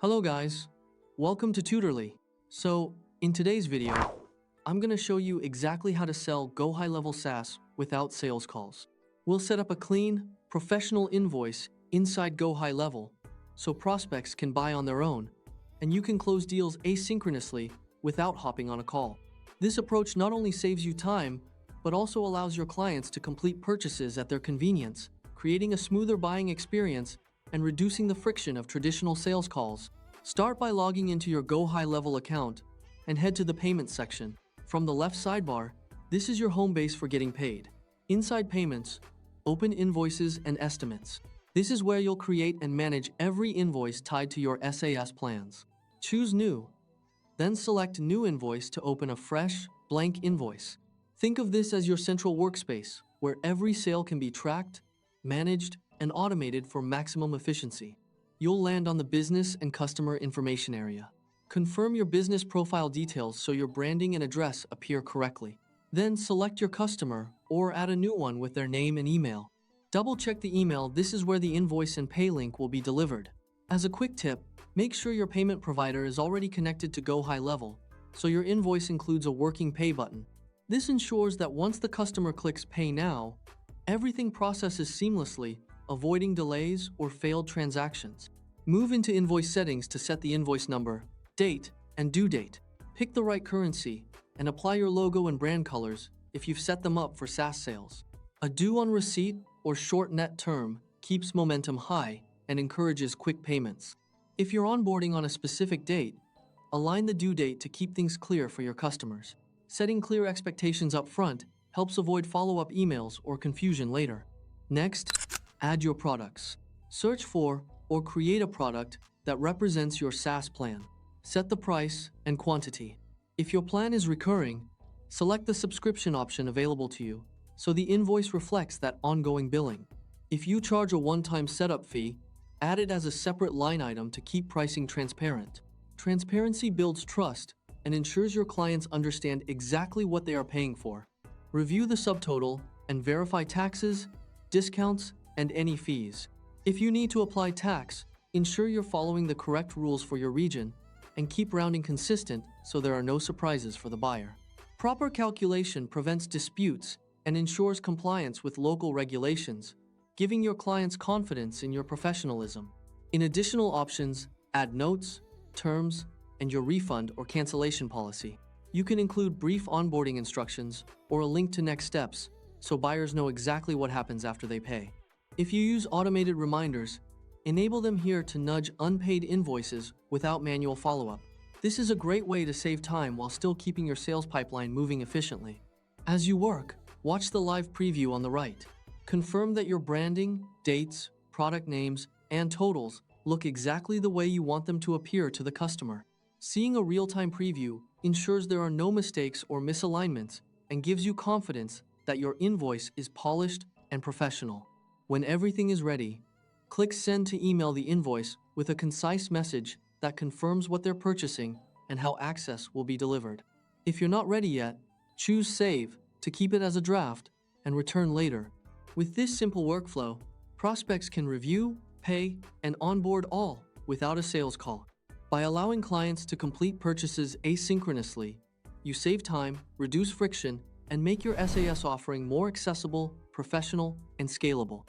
Hello guys, welcome to Tutorly. So, in today's video, I'm going to show you exactly how to sell GoHighLevel SaaS without sales calls. We'll set up a clean, professional invoice inside GoHighLevel so prospects can buy on their own, and you can close deals asynchronously without hopping on a call. This approach not only saves you time, but also allows your clients to complete purchases at their convenience, creating a smoother buying experience and reducing the friction of traditional sales calls. Start by logging into your GoHighLevel account and head to the Payments section. From the left sidebar, this is your home base for getting paid. Inside Payments, open Invoices and Estimates. This is where you'll create and manage every invoice tied to your SaaS plans. Choose New, then select New Invoice to open a fresh, blank invoice. Think of this as your central workspace, where every sale can be tracked, managed, and automated for maximum efficiency. You'll land on the Business and Customer Information area. Confirm your business profile details so your branding and address appear correctly. Then select your customer or add a new one with their name and email. Double-check the email. This is where the invoice and pay link will be delivered. As a quick tip, make sure your payment provider is already connected to GoHighLevel, so your invoice includes a working pay button. This ensures that once the customer clicks Pay Now, everything processes seamlessly, avoiding delays or failed transactions. Move into invoice settings to set the invoice number, date, and due date. Pick the right currency and apply your logo and brand colors if you've set them up for SaaS sales. A due on receipt or short net term keeps momentum high and encourages quick payments. If you're onboarding on a specific date, align the due date to keep things clear for your customers. Setting clear expectations up front helps avoid follow-up emails or confusion later. Next, add your products. Search for or create a product that represents your SaaS plan. Set the price and quantity. If your plan is recurring, select the subscription option available to you so the invoice reflects that ongoing billing. If you charge a one-time setup fee, add it as a separate line item to keep pricing transparent. Transparency builds trust and ensures your clients understand exactly what they are paying for. Review the subtotal and verify taxes, discounts, and any fees. If you need to apply tax, ensure you're following the correct rules for your region and keep rounding consistent so there are no surprises for the buyer. Proper calculation prevents disputes and ensures compliance with local regulations, giving your clients confidence in your professionalism. In additional options, add notes, terms, and your refund or cancellation policy. You can include brief onboarding instructions or a link to next steps so buyers know exactly what happens after they pay. If you use automated reminders, enable them here to nudge unpaid invoices without manual follow-up. This is a great way to save time while still keeping your sales pipeline moving efficiently. As you work, watch the live preview on the right. Confirm that your branding, dates, product names, and totals look exactly the way you want them to appear to the customer. Seeing a real-time preview ensures there are no mistakes or misalignments and gives you confidence that your invoice is polished and professional. When everything is ready, click Send to email the invoice with a concise message that confirms what they're purchasing and how access will be delivered. If you're not ready yet, choose Save to keep it as a draft and return later. With this simple workflow, prospects can review, pay, and onboard all without a sales call. By allowing clients to complete purchases asynchronously, you save time, reduce friction, and make your SaaS offering more accessible, professional, and scalable.